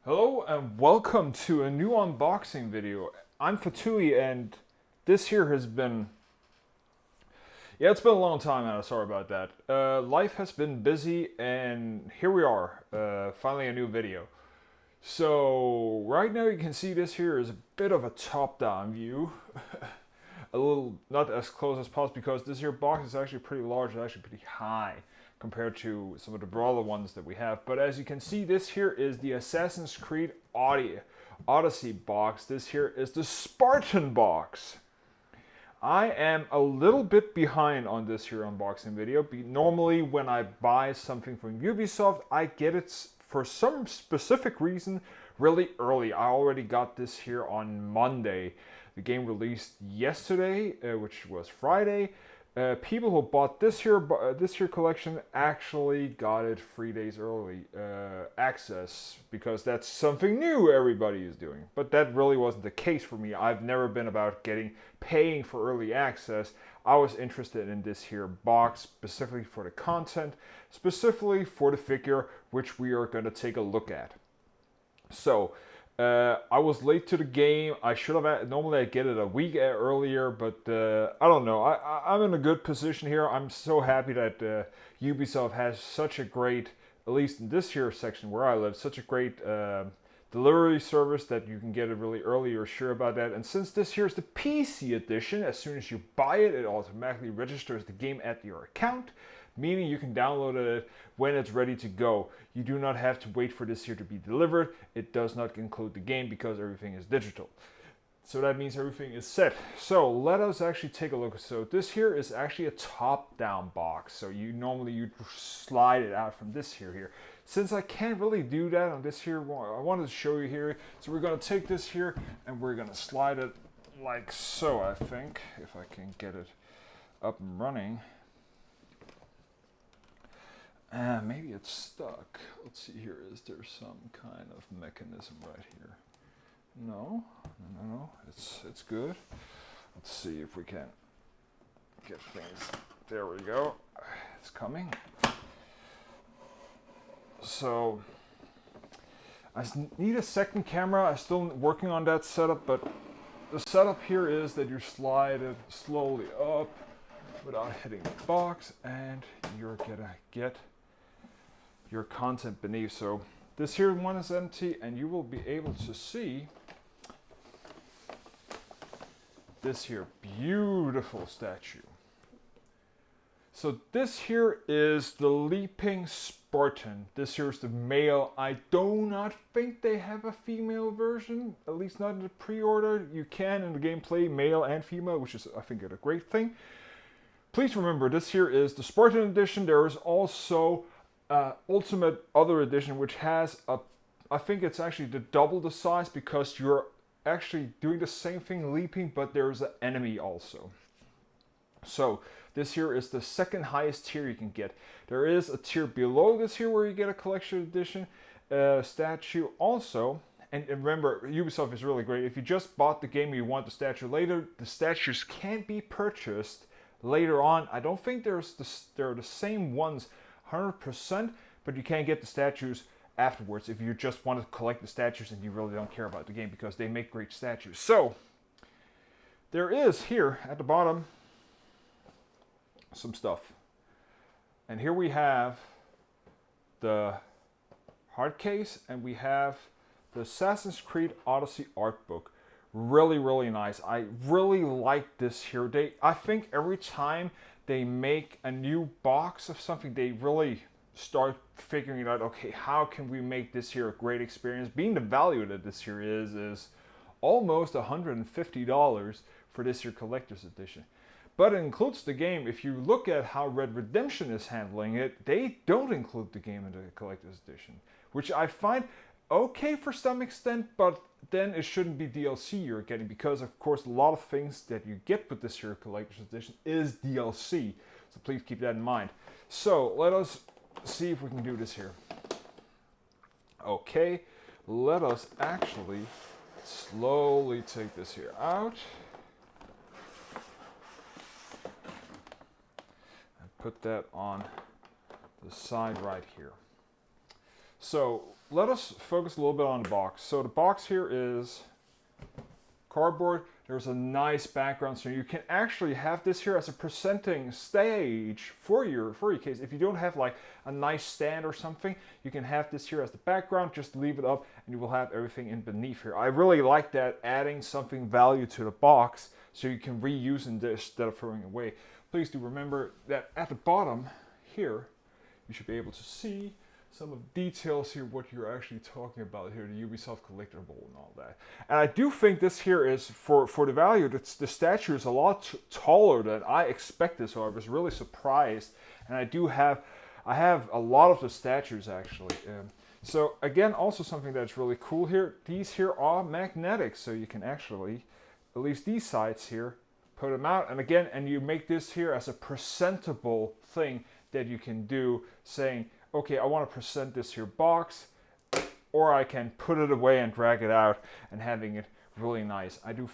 Hello and welcome to a new unboxing video. I'm Fatui and this here has been... Yeah, it's been a long time, Anna, sorry about that. Life has been busy and here we are, finally a new video. So, right now you can see this here is a bit of a top-down view. A little, not as close as possible because this here box is actually pretty large and actually pretty high compared to some of the broader ones that we have. But as you can see, this here is the Assassin's Creed Odyssey box. This here is the Spartan box. I am a little bit behind on this here unboxing video. Normally when I buy something from Ubisoft, I get it for some specific reason really early. I already got this here on Monday. The game released yesterday, which was Friday. People who bought this here collection actually got it 3 days early access because that's something new everybody is doing. But that really wasn't the case for me. I've never been about paying for early access. I was interested in this here box specifically for the content, specifically for the figure, which we are going to take a look at. So, I was late to the game. I should have. Normally I get it a week earlier, but I don't know. I'm in a good position here. I'm so happy that Ubisoft has such a great, at least in this here section where I live, such a great delivery service that you can get it really early. You're sure about that. And since this here is the PC edition, as soon as you buy it, it automatically registers the game at your account, meaning you can download it when it's ready to go. You do not have to wait for this here to be delivered. It does not include the game because everything is digital. So that means everything is set. So let us actually take a look. So this here is actually a top-down box. So you slide it out from this here. Since I can't really do that on this here, I wanted to show you here. So we're going to take this here and we're going to slide it like so, I think, if I can get it up and running. Maybe it's stuck. Let's see here. Is there some kind of mechanism right here? No. It's good. Let's see if we can get things. There we go. It's coming. So I need a second camera. I'm still working on that setup, but the setup here is that you slide it slowly up without hitting the box, and you're gonna get your content beneath. So this here one is empty and you will be able to see this here beautiful statue. So this here is the Leaping Spartan. This here is the male. I do not think they have a female version, at least not in the pre-order. You can in the gameplay male and female, which is I think a great thing. Please remember this here is the Spartan edition. There is also Ultimate Other Edition, which has I think it's actually double the size because you're actually doing the same thing leaping, but there's an enemy also. So this here is the second highest tier you can get. There is a tier below this here where you get a collection edition statue also. And remember, Ubisoft is really great. If you just bought the game and you want the statue later, the statues can be purchased later on. I don't think they're the same ones 100%, but you can get the statues afterwards if you just want to collect the statues and you really don't care about the game because they make great statues. So there is here at the bottom some stuff, and here we have the hard case and we have the Assassin's Creed Odyssey art book. Really nice. I really like this here. I think every time they make a new box of something, they really start figuring out, okay, how can we make this here a great experience? Being the value that this here is almost $150 for this here collector's edition. But it includes the game. If you look at how Red Redemption is handling it, they don't include the game in the collector's edition, which I find okay for some extent, but then it shouldn't be DLC you're getting because of course a lot of things that you get with this here collector's edition is DLC. So please keep that in mind. So let us see if we can do this here. Okay, let us actually slowly take this here out and put that on the side right here. So let us focus a little bit on the box. So the box here is cardboard. There's a nice background, so you can actually have this here as a presenting stage for your case. If you don't have like a nice stand or something, you can have this here as the background. Just leave it up, and you will have everything in beneath here. I really like that, adding something value to the box, so you can reuse in this instead of throwing it away. Please do remember that at the bottom here, you should be able to see some of the details here, what you're actually talking about here, the Ubisoft collectible and all that. And I do think this here is, for the value, the statue is a lot taller than I expected, so I was really surprised. And I have a lot of the statues actually. So again, also something that's really cool here, these here are magnetic, so you can actually, at least these sides here, put them out, and again, and you make this here as a presentable thing that you can do, saying, okay, I want to present this here box, or I can put it away and drag it out and having it really nice. I do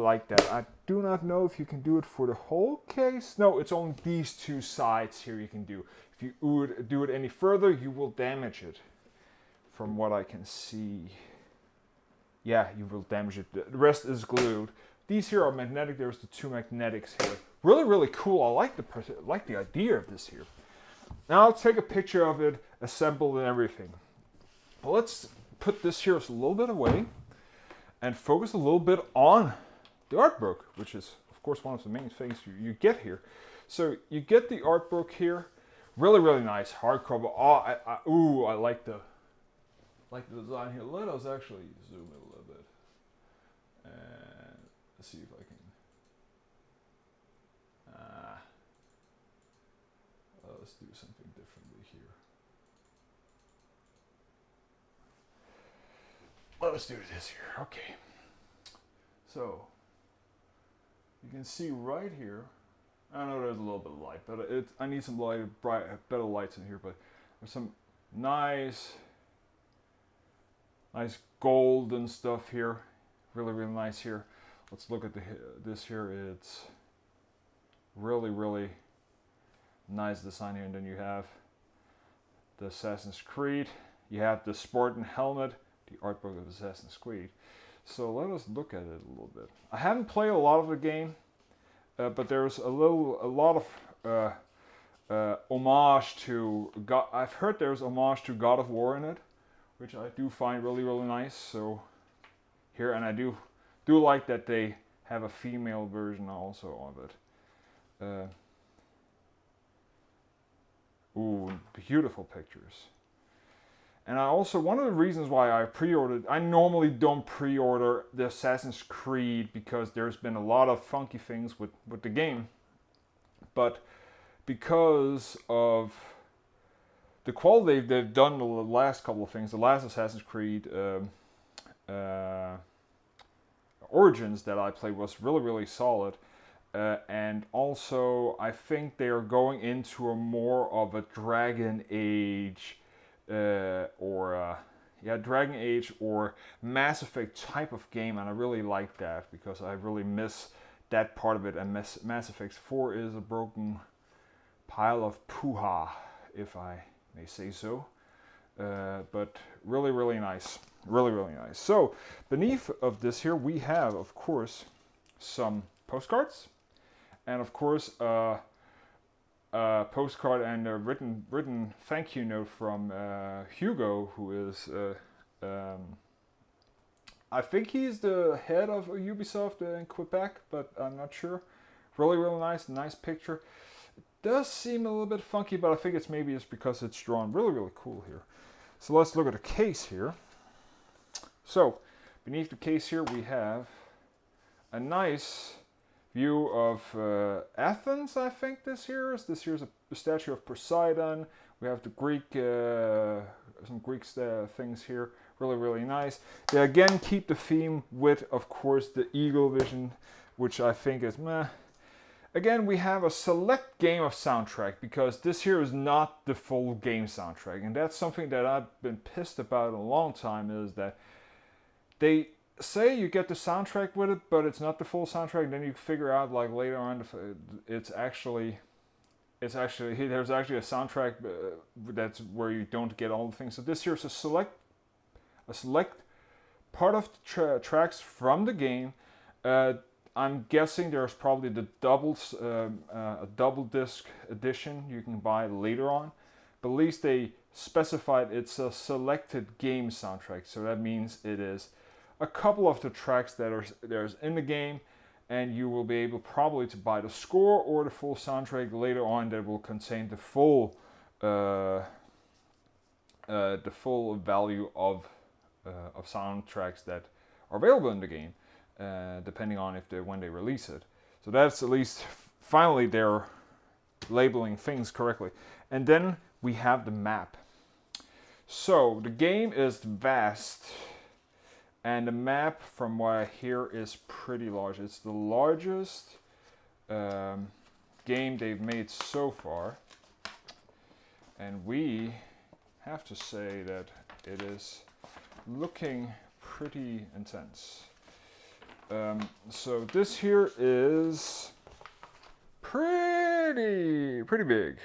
like that. I do not know if you can do it for the whole case. No, it's only these two sides here you can do. If you would do it any further, you will damage it, from what I can see. Yeah, you will damage it. The rest is glued. These here are magnetic. There's the two magnetics here. Really, really cool. I like the idea of this here. Now I'll take a picture of it, assembled and everything. Well, let's put this here a little bit away and focus a little bit on the art book, which is, of course, one of the main things you get here. So you get the art book here, really, really nice hardcover. Oh, I like the design here. Let us actually zoom in a little bit and see if I can. Let's do something differently here. Let's do this here. Okay. So you can see right here. I know there's a little bit of light, but I need some light, better lights in here. But there's some nice golden stuff here. Really, really nice here. Let's look at this here. It's really, really nice design here. And then you have the Assassin's Creed. You have the Spartan helmet, the art book of Assassin's Creed. So let us look at it a little bit. I haven't played a lot of the game, but there's a lot of homage to God. I've heard there's homage to God of War in it, which I do find really, really nice. So here, and I do like that they have a female version also of it. Ooh, beautiful pictures. And one of the reasons why I pre-ordered, I normally don't pre-order the Assassin's Creed because there's been a lot of funky things with the game. But because of the quality they've done the last couple of things, the last Assassin's Creed Origins that I played was really, really solid. And also, I think they are going into a more of a Dragon Age Dragon Age or Mass Effect type of game, and I really like that because I really miss that part of it. And Mass Effect 4 is a broken pile of poo-ha, if I may say so. But really, really nice. Really, really nice. So, beneath of this here, we have, of course, some postcards. And of course, a postcard and a written thank you note from Hugo, who is, I think he's the head of Ubisoft in Quebec, but I'm not sure. Really, really nice picture. It does seem a little bit funky, but I think it's maybe just because it's drawn really, really cool here. So let's look at the case here. So beneath the case here, we have a nice view of Athens. I think this here is a statue of Poseidon. We have the Greek, some Greek things here. Really, really nice. They again keep the theme with, of course, the Eagle Vision, which I think is meh. Again, we have a select game of soundtrack because this here is not the full game soundtrack, and that's something that I've been pissed about a long time. Is that they say you get the soundtrack with it, but it's not the full soundtrack. Then you figure out like later on it's actually it's actually there's actually a soundtrack that's where you don't get all the things. So this here is a select part of the tracks from the game. I'm guessing there's probably the a double disc edition you can buy later on, but at least they specified it's a selected game soundtrack. So that means it is a couple of the tracks that are there's in the game, and you will be able probably to buy the score or the full soundtrack later on that will contain the full value of soundtracks that are available in the game, depending on when they release it. So that's at least finally they're labeling things correctly. And then we have the map. So the game is vast, and the map, from what I hear, is pretty large. It's the largest game they've made so far, and we have to say that it is looking pretty intense. So this here is pretty big.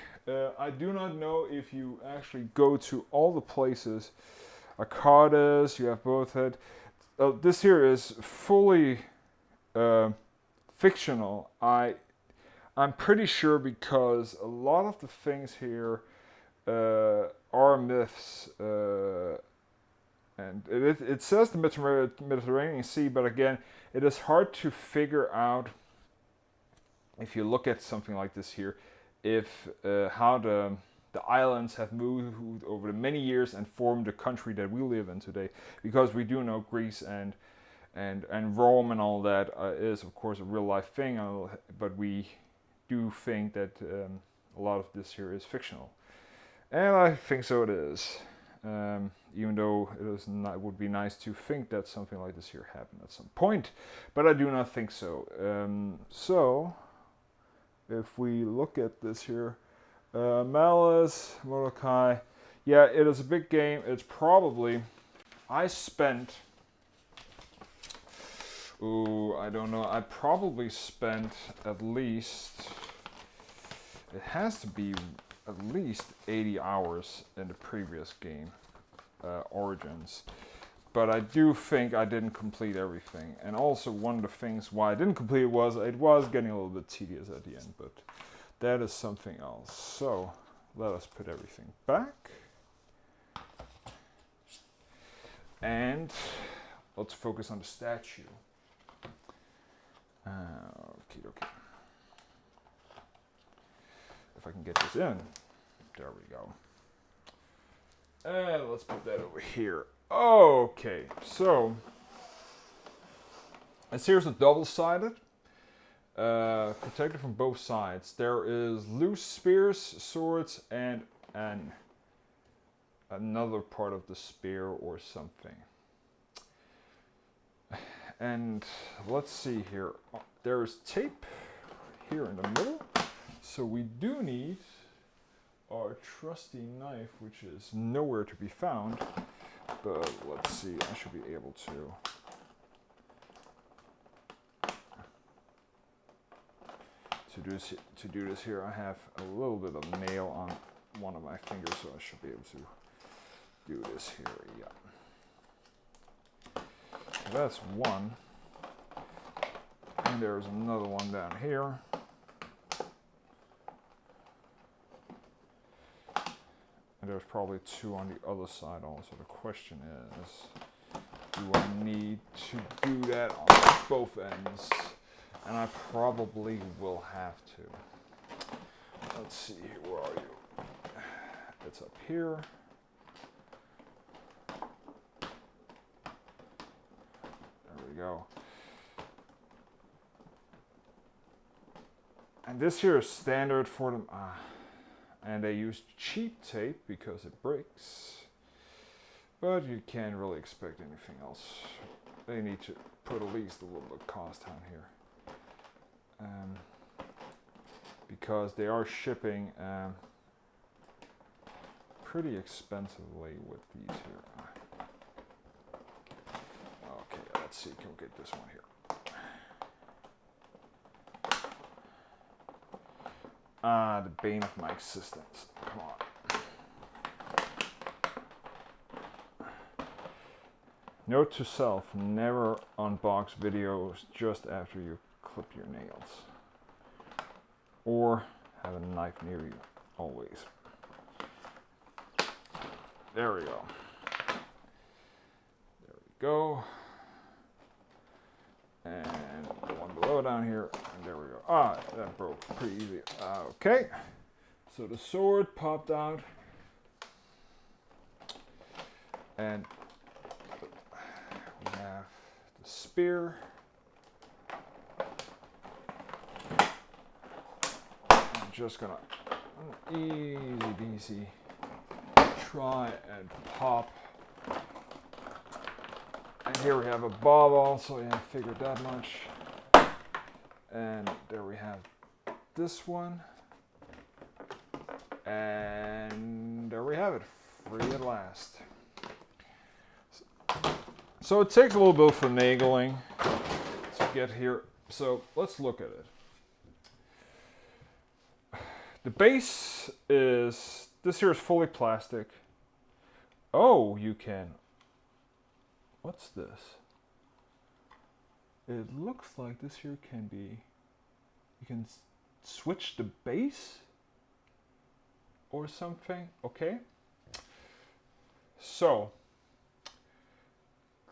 I do not know if you actually go to all the places. Arcades, you have both had. This here is fully fictional. I'm pretty sure, because a lot of the things here are myths. And it says the Mediterranean Sea, but again, it is hard to figure out, if you look at something like this here, if how the islands have moved over the many years and formed the country that we live in today. Because we do know Greece and Rome and all that is of course a real life thing, but we do think that a lot of this here is fictional, and I think so it is. Even though it would be nice to think that something like this here happened at some point, but I do not think so. So if we look at this here, Malice, Mordecai, yeah, it is a big game. It's probably, I spent, I don't know, I probably spent at least, it has to be at least 80 hours in the previous game, Origins. But I do think I didn't complete everything. And also one of the things why I didn't complete it was getting a little bit tedious at the end, but that is something else. So let us put everything back. And let's focus on the statue. Okay. If I can get this in. There we go. And let's put that over here. Okay, so this here's a double-sided, protected from both sides. There is loose spears, swords, and another part of the spear or something. And let's see here. There's tape here in the middle, so we do need our trusty knife, which is nowhere to be found. But let's see, I should be able to. To do this here, I have a little bit of nail on one of my fingers, so I should be able to do this here. Yeah. So that's one. And there's another one down here. And there's probably two on the other side also. The question is, do I need to do that on both ends? And I probably will have to. Let's see, where are you? It's up here. There we go. And this here is standard for them. And they use cheap tape because it breaks. But you can't really expect anything else. They need to put at least a little bit of cost on here. Because they are shipping pretty expensively with these here. Okay, let's see, can we get this one here? The bane of my existence. Come on. Note to self, never unbox videos just after you clip your nails. Or have a knife near you, always. There we go. There we go. And one below down here, and there we go. Ah, that broke pretty easy. Okay, so the sword popped out. And we have the spear. I'm just gonna easy peasy try and pop. And here we have a bob also, yeah, I figured that much. And there we have this one. And there we have it, free at last. So it takes a little bit of finagling to get here. So let's look at it. The base is, this here is fully plastic. Oh, you can, what's this? It looks like this here can be, you can switch the base or something, okay? So,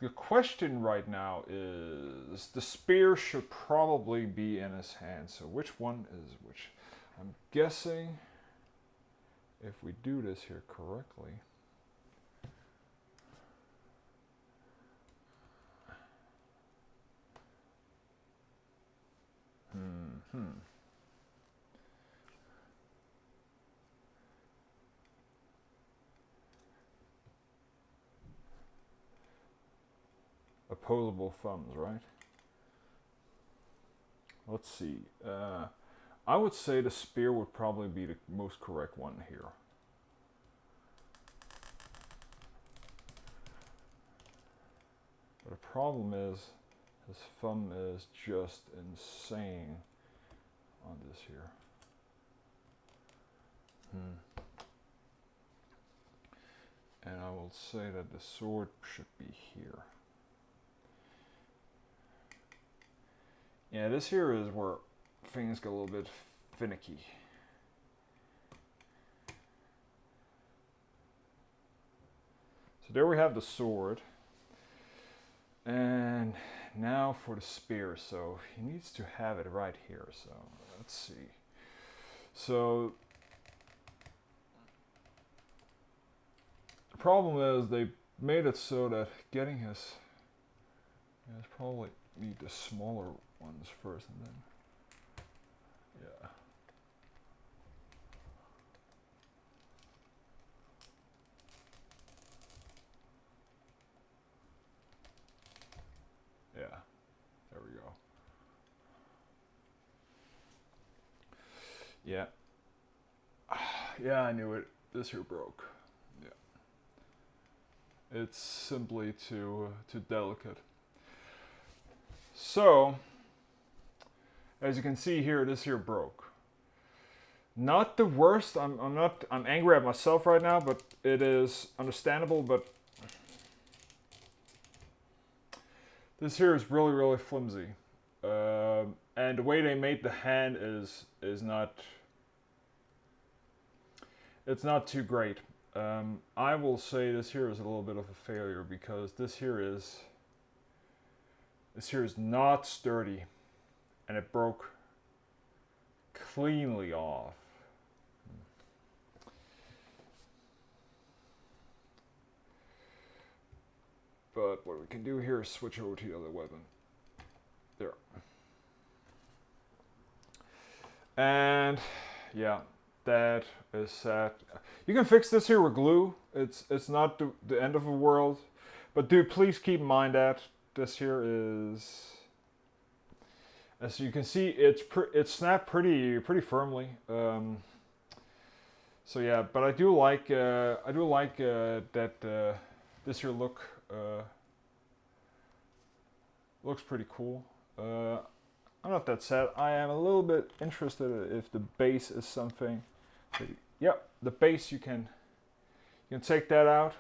the question right now is, the spear should probably be in his hand, so which one is which? I'm guessing if we do this here correctly, opposable thumbs, right? Let's see. I would say the spear would probably be the most correct one here. But the problem is, his thumb is just insane on this here. And I will say that the sword should be here. Yeah, this here is where things get a little bit finicky. So there we have the sword. And now for the spear. So he needs to have it right here. So let's see. So the problem is they made it so that getting his, probably need the smaller ones first and then, yeah. Yeah, there we go. Yeah. Yeah, I knew it. This here broke. Yeah. It's simply too delicate. So, as you can see here, this here broke. Not the worst. I'm angry at myself right now, but it is understandable. But this here is really, really flimsy, and the way they made the hand is not. It's not too great. I will say this here is a little bit of a failure because this here is not sturdy, and it broke cleanly off. But what we can do here is switch over to the other weapon. There. And yeah, that is sad. You can fix this here with glue. It's not the end of the world. But do please keep in mind that this here is, as you can see, it's snapped pretty firmly. So yeah, but I do like that this here looks pretty cool. I'm not that sad. I am a little bit interested if the base is something. Yep, the base you can take that out.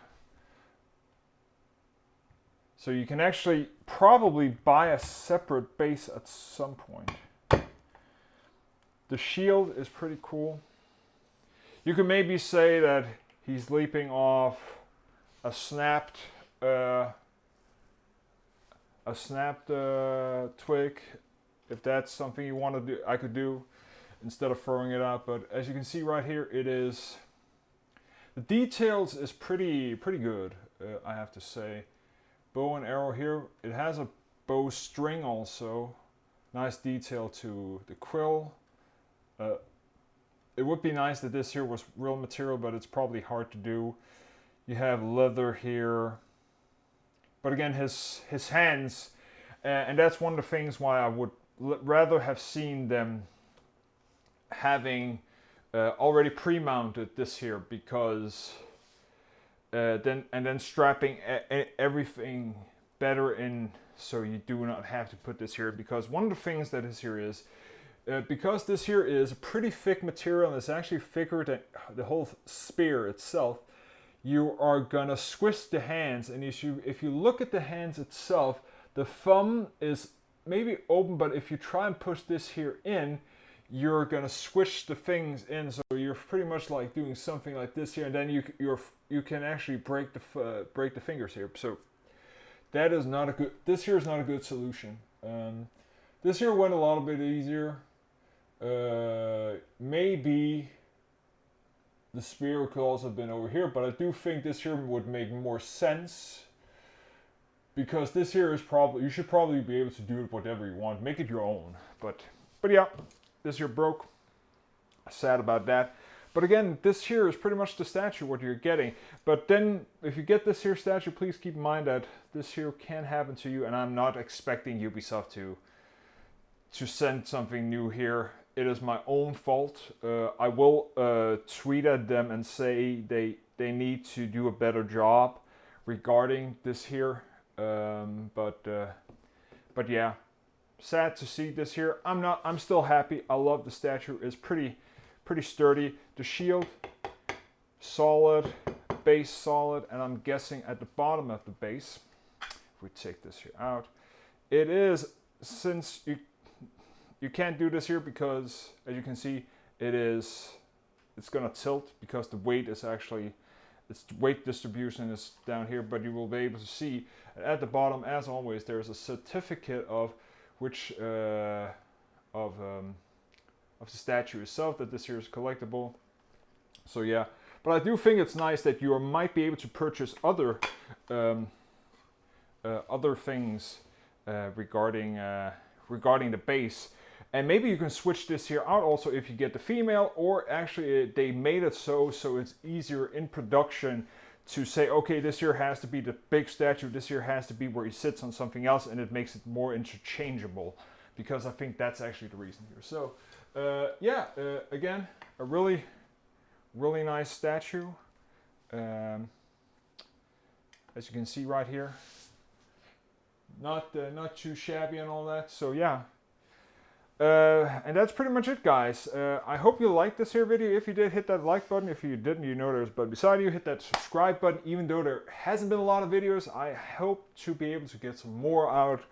So you can actually probably buy a separate base at some point. The shield is pretty cool. You can maybe say that he's leaping off a snapped twig. If that's something you want to do, I could do instead of throwing it out. But as you can see right here, it is, the details is pretty good, I have to say. Bow and arrow here. It has a bow string also. Nice detail to the quill. It would be nice that this here was real material, but it's probably hard to do. You have leather here. But again, his hands, and that's one of the things why I would rather have seen them having already pre-mounted this here, because then strapping everything better in, so you do not have to put this here. Because one of the things that is here is, because this here is a pretty thick material and it's actually thicker than the whole spear itself, you are gonna squish the hands. And if you look at the hands itself, the thumb is maybe open, but if you try and push this here in, you're gonna squish the things in. So you're pretty much like doing something like this here, and then you can actually break the fingers here. So that is not a good. This here is not a good solution. This here went a little bit easier. Maybe the spear could also have been over here, but I do think this here would make more sense, because this here is probably, you should probably be able to do it whatever you want, make it your own. But yeah, this here broke. Sad about that. But again, this here is pretty much the statue what you're getting. But then if you get this here statue, please keep in mind that this here can happen to you, and I'm not expecting Ubisoft to send something new here. It is my own fault. I will tweet at them and say they need to do a better job regarding this here. But yeah, sad to see this here. I'm still happy. I love the statue. It's pretty sturdy. The shield solid, base solid, and I'm guessing at the bottom of the base, if we take this here out, it is, since you can't do this here because, as you can see, it's gonna tilt because the weight is actually, its weight distribution is down here. But you will be able to see at the bottom, as always, there's a certificate of which of the statue itself, that this here is collectible. So yeah, but I do think it's nice that you might be able to purchase other things regarding the base. And maybe you can switch this here out also if you get the female, or actually they made it so it's easier in production to say, okay, this here has to be the big statue, this here has to be where he sits on something else, and it makes it more interchangeable, because I think that's actually the reason here. So yeah, again, a really nice statue. As you can see right here, not too shabby and all that. So yeah. And that's pretty much it, guys. I hope you liked this here video. If you did, hit that like button. If you didn't, you know there's a button beside you. Hit that subscribe button. Even though there hasn't been a lot of videos, I hope to be able to get some more out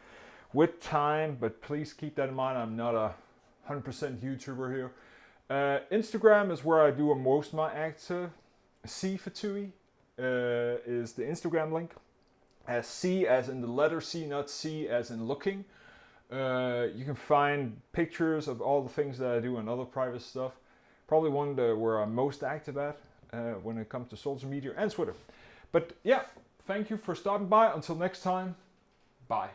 with time. But please keep that in mind. I'm not a 100% YouTuber here. Instagram is where I do most of my active. C for Tui is the Instagram link. C as in the letter C, not C as in looking. You can find pictures of all the things that I do and other private stuff. Probably one where I'm most active at when it comes to social media and Twitter. But yeah, thank you for stopping by. Until next time, bye.